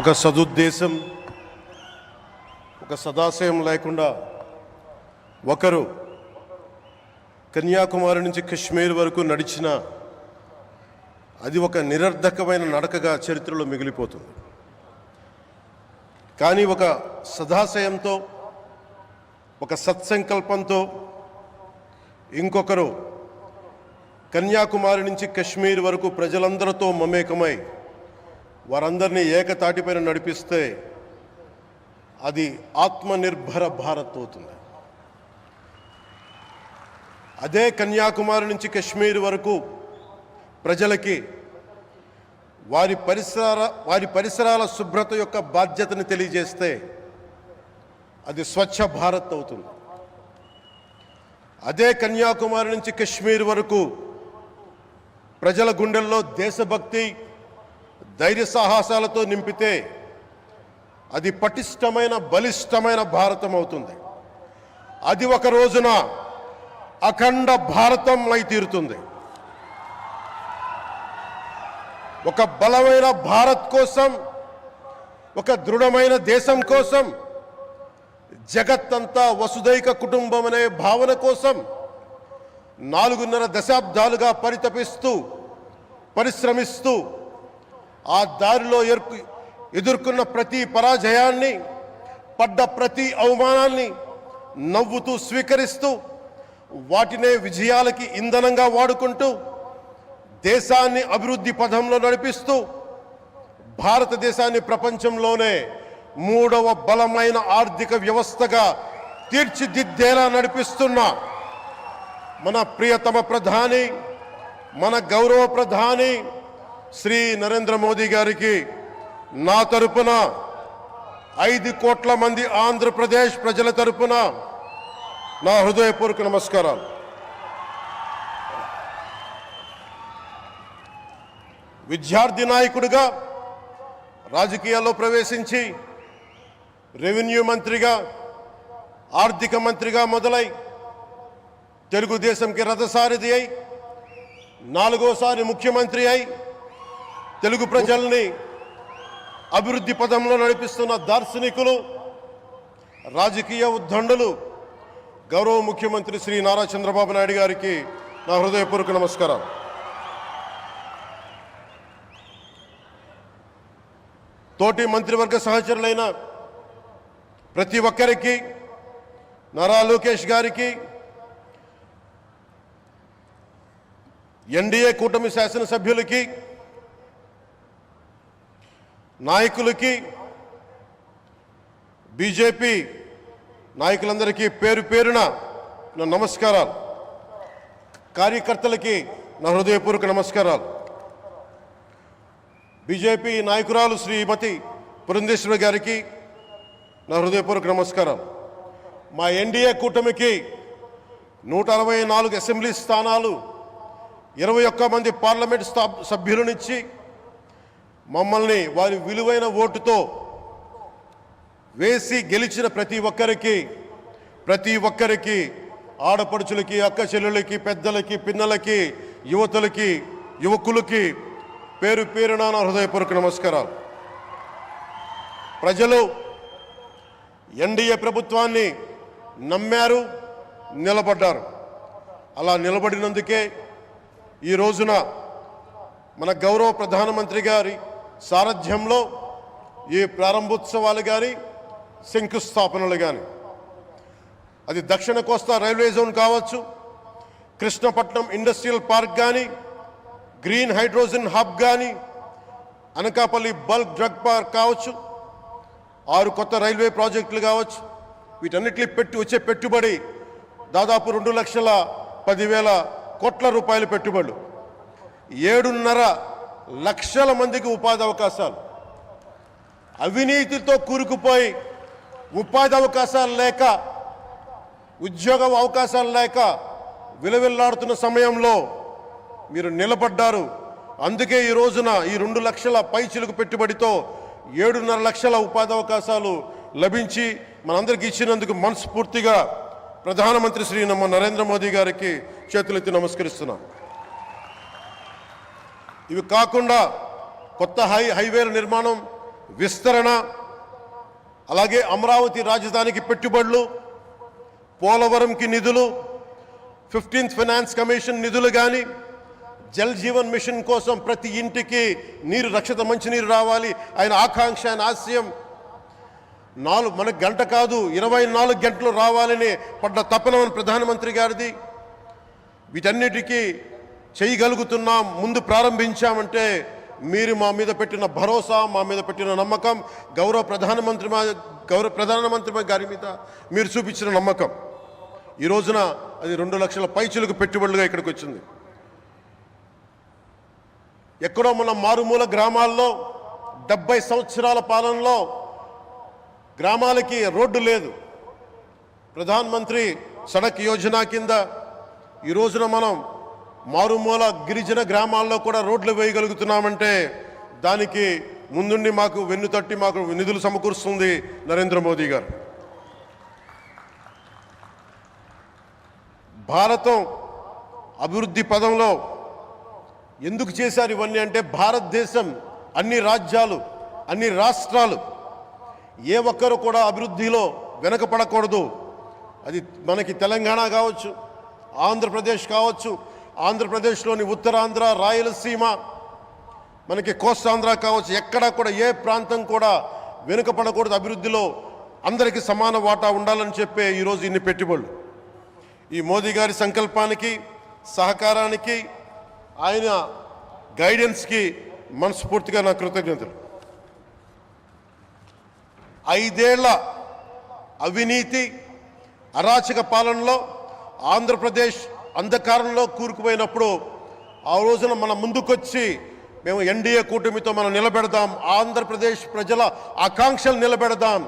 ఒక సదుద్దేశం, ఒక సదాశయం లేకుండా ఒకరు కన్యాకుమారి నుంచి కశ్మీర్ వరకు నడిచిన అది ఒక నిరర్ధకమైన నడకగా చరిత్రలో మిగిలిపోతుంది. కానీ ఒక సదాశయంతో, ఒక సత్సంకల్పంతో ఇంకొకరు కన్యాకుమారి నుంచి కశ్మీర్ వరకు ప్రజలందరితో మమేకమై వారందరినీ ఏకతాటిపైన నడిపిస్తే అది ఆత్మనిర్భర భారత్ అవుతుంది. అదే కన్యాకుమారి నుంచి కశ్మీర్ వరకు ప్రజలకి వారి పరిసరాల శుభ్రత యొక్క బాధ్యతను తెలియజేస్తే అది స్వచ్ఛ భారత్ అవుతుంది. అదే కన్యాకుమారి నుంచి కశ్మీర్ వరకు ప్రజల గుండెల్లో దేశభక్తి, ధైర్య సాహసాలతో నింపితే అది పటిష్టమైన, బలిష్టమైన భారతం అవుతుంది. అది ఒక రోజున అఖండ భారతం అయి తీరుతుంది. ఒక బలమైన భారత్ కోసం, ఒక దృఢమైన దేశం కోసం, జగత్తంతా వసుదైక కుటుంబం అనే భావన కోసం 4.5 దశాబ్దాలుగా పరితపిస్తూ, పరిశ్రమిస్తూ ఆ దారిలో ఎదుర్కొన్న ప్రతి పరాజయాన్ని, పడ్డ ప్రతి అవమానాన్ని నవ్వుతూ స్వీకరిస్తూ, వాటినే విజయాలకి ఇంధనంగా వాడుకుంటూ, దేశాన్ని అభివృద్ధి పథంలో నడిపిస్తూ, భారతదేశాన్ని ప్రపంచంలోనే 3వ బలమైన ఆర్థిక వ్యవస్థగా తీర్చిదిద్దేలా నడిపిస్తున్న మన ప్రియతమ ప్రధాని, మన గౌరవ ప్రధాని శ్రీ నరేంద్ర మోదీ గారికి నా తరపున 5 కోట్ల మంది ఆంధ్రప్రదేశ్ ప్రజల తరపున నా హృదయపూర్వక నమస్కారాలు. విద్యార్థి నాయకుడిగా రాజకీయాల్లో ప్రవేశించి రెవెన్యూ మంత్రిగా, ఆర్థిక మంత్రిగా మొదలై తెలుగుదేశంకి రథసారథి అయి 4వసారి ముఖ్యమంత్రి అయి తెలుగు ప్రజల్ని అభివృద్ధి పదంలో నడిపిస్తున్న దార్శనికులు, రాజకీయ ఉద్దండులు గౌరవ ముఖ్యమంత్రి శ్రీ నారా చంద్రబాబు నాయుడు గారికి నా హృదయపూర్వక నమస్కారాలు. తోటి మంత్రివర్గ సహచరులైన ప్రతి ఒక్కరికి, నారా లోకేష్ గారికి, ఎన్డీఏ కూటమి శాసనసభ్యులకి, నాయకులకి, బీజేపీ నాయకులందరికీ పేరు పేరున నా నమస్కారాలు. కార్యకర్తలకి నా హృదయపూర్వక నమస్కారాలు. బీజేపీ నాయకురాలు శ్రీమతి పురంధేశ్వరి గారికి నా హృదయపూర్వక నమస్కారాలు. మా ఎన్డీఏ కూటమికి 164 అసెంబ్లీ స్థానాలు, 21 మంది పార్లమెంట్ సభ్యులనిచ్చి మమ్మల్ని వారి విలువైన ఓటుతో వేసి గెలిచిన ప్రతి ఒక్కరికి ఆడపడుచులకి, అక్క చెల్లెళ్ళకి, పెద్దలకి, పిన్నలకి, యువతులకి, యువకులకి పేరు పేరున నా హృదయపూర్వక నమస్కారాలు. ప్రజలు ఎన్డీఏ ప్రభుత్వాన్ని నమ్మారు, నిలబడ్డారు. అలా నిలబడినందుకే ఈ రోజున మన గౌరవ ప్రధానమంత్రి గారి సారథ్యంలో ఈ ప్రారంభోత్సవాలు కానీ, శంకుస్థాపనలు కానీ, అది దక్షిణ కోస్తా రైల్వే జోన్ కావచ్చు, కృష్ణపట్నం ఇండస్ట్రియల్ పార్క్ కానీ, గ్రీన్ హైడ్రోజన్ హబ్ కానీ, అనకాపల్లి బల్క్ డ్రగ్ పార్క్ కావచ్చు, 6 కొత్త రైల్వే ప్రాజెక్టులు కావచ్చు, వీటన్నిటిని వచ్చే పెట్టుబడి దాదాపు 2,10,000 కోట్ల రూపాయల పెట్టుబడులు, 7.5 లక్షల మందికి ఉపాధి అవకాశాలు. అవినీతితో కూరుకుపోయి ఉపాధి అవకాశాలు లేక, ఉద్యోగ అవకాశాలు లేక విలవిల్లాడుతున్న సమయంలో మీరు నిలబడ్డారు. అందుకే ఈ రోజున ఈ 2 లక్షల పైచిలుకు పెట్టుబడితో 7.5 లక్షల ఉపాధి అవకాశాలు లభించి మనందరికీ ఇచ్చినందుకు మనస్ఫూర్తిగా ప్రధానమంత్రి శ్రీ నరేంద్ర మోదీ గారికి చేతులెత్తి నమస్కరిస్తున్నాం. ఇవి కాకుండా కొత్త హైవేల నిర్మాణం విస్తరణ, అలాగే అమరావతి రాజధానికి పెట్టుబడులు, పోలవరంకి నిధులు, 15th ఫైనాన్స్ కమిషన్ నిధులు కానీ, జల్ జీవన్ మిషన్ కోసం ప్రతి ఇంటికి నీరు, రక్షిత మంచినీరు రావాలి ఆయన ఆకాంక్ష, ఆయన ఆశయం. మనకు గంట కాదు 24 గంటలు రావాలని పడ్డ తపన ప్రధానమంత్రి గారిది. వీటన్నిటికీ చేయగలుగుతున్నాం, ముందు ప్రారంభించామంటే మీరు మా మీద పెట్టిన భరోసా, మా మీద పెట్టిన నమ్మకం, గౌరవ ప్రధానమంత్రి గారి మీద మీరు చూపించిన నమ్మకం. ఈ రోజున అది 2 లక్షల పైచులకు పెట్టుబడులుగా ఇక్కడికి వచ్చింది. ఎక్కడో మన మారుమూల గ్రామాల్లో 70 సంవత్సరాల పాలనలో గ్రామాలకి రోడ్డు లేదు. ప్రధానమంత్రి సడక్ యోజన కింద ఈ రోజున మనం మారుమూల గిరిజన గ్రామాల్లో కూడా రోడ్లు వేయగలుగుతున్నామంటే దానికి ముందుండి మాకు వెన్నుతట్టి మాకు నిధులు సమకూరుస్తుంది నరేంద్ర మోదీ గారు. భారతం అభివృద్ధి పదంలో ఎందుకు చేశారు ఇవన్నీ అంటే, భారతదేశం అన్ని రాజ్యాలు, అన్ని రాష్ట్రాలు ఏ ఒక్కరు కూడా అభివృద్ధిలో వెనకపడకూడదు. అది మనకి తెలంగాణ కావచ్చు, ఆంధ్రప్రదేశ్ కావచ్చు, ఆంధ్రప్రదేశ్లోని ఉత్తరాంధ్ర, రాయలసీమ, మనకి కోస్తాంధ్ర కావచ్చు, ఎక్కడా కూడా ఏ ప్రాంతం కూడా వెనుకపడకూడదు. అభివృద్ధిలో అందరికీ సమాన వాటా ఉండాలని చెప్పే ఈరోజు ఇన్ని పెట్టుబడులు. ఈ మోదీ గారి సంకల్పానికి, సహకారానికి, ఆయన గైడెన్స్కి మనస్ఫూర్తిగా నా కృతజ్ఞతలు. 5 ఏళ్ల అవినీతి అరాచక పాలనలో ఆంధ్రప్రదేశ్ అంధకారంలో కూరుకుపోయినప్పుడు ఆ రోజున మన ముందుకొచ్చి మేము ఎన్డీఏ కూటమితో మనం నిలబెడదాం, ఆంధ్రప్రదేశ్ ప్రజల ఆకాంక్షలు నిలబెడదాం,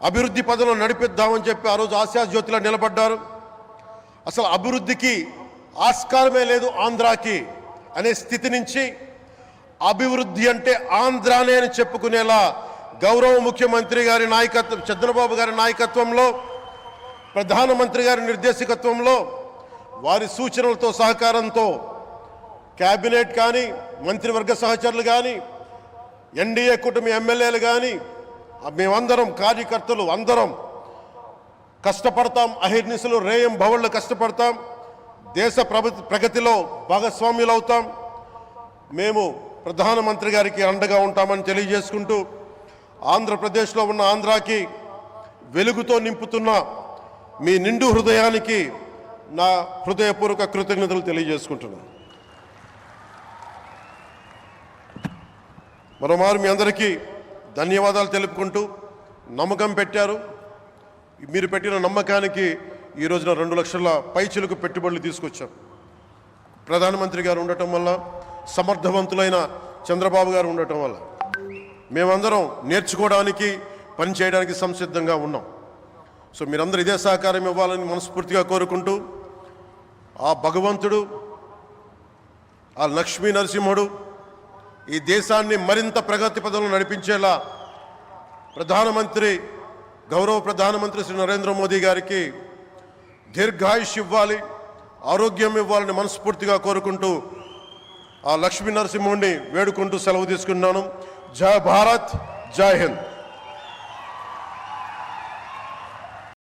అభివృద్ధి పదంలో నడిపిద్దామని చెప్పి ఆ రోజు ఆశాజ్యోతిలో నిలబడ్డారు. అసలు అభివృద్ధికి ఆస్కారమే లేదు ఆంధ్రాకి అనే స్థితి నుంచి అభివృద్ధి అంటే ఆంధ్రానే అని చెప్పుకునేలా గౌరవ ముఖ్యమంత్రి గారి నాయకత్వం, చంద్రబాబు గారి నాయకత్వంలో, ప్రధానమంత్రి గారి నిర్దేశకత్వంలో, వారి సూచనలతో సహకారంతో క్యాబినెట్ కానీ, మంత్రివర్గ సహచరులు కానీ, ఎన్డీఏ కూటమి ఎమ్మెల్యేలు కానీ, మేమందరం కార్యకర్తలు అందరం కష్టపడతాం. అహిర్నిశలు రేయం భవళ్ళు కష్టపడతాం. దేశ ప్రగతిలో భాగస్వామ్యులు అవుతాం. మేము ప్రధానమంత్రి గారికి అండగా ఉంటామని తెలియజేసుకుంటూ, ఆంధ్రప్రదేశ్లో ఉన్న ఆంధ్రాకి వెలుగుతో నింపుతున్న మీ నిండు హృదయానికి నా హృదయపూర్వక కృతజ్ఞతలు తెలియజేసుకుంటున్నాను. మరోమారు మీ అందరికీ ధన్యవాదాలు తెలుపుకుంటూ, నమ్మకం పెట్టారు. మీరు పెట్టిన నమ్మకానికి ఈ రోజున 2 లక్షల పైచిలకు పెట్టుబడులు తీసుకొచ్చాం. ప్రధానమంత్రి గారు ఉండటం వల్ల, సమర్థవంతులైన చంద్రబాబు గారు ఉండటం వల్ల మేమందరం నేర్చుకోవడానికి, పనిచేయడానికి సంసిద్ధంగా ఉన్నాం. సో మీరందరూ ఇదే సహకారం ఇవ్వాలని మనస్ఫూర్తిగా కోరుకుంటూ, ఆ భగవంతుడు, ఆ లక్ష్మీ నరసింహుడు ఈ దేశాన్ని మరింత ప్రగతి పదంలో నడిపించేలా గౌరవ ప్రధానమంత్రి శ్రీ నరేంద్ర మోదీ గారికి దీర్ఘాయుష్ ఇవ్వాలి, ఆరోగ్యం ఇవ్వాలని మనస్ఫూర్తిగా కోరుకుంటూ, ఆ లక్ష్మీ నరసింహుడిని వేడుకుంటూ సెలవు తీసుకున్నాను. జై భారత్, జై హింద్.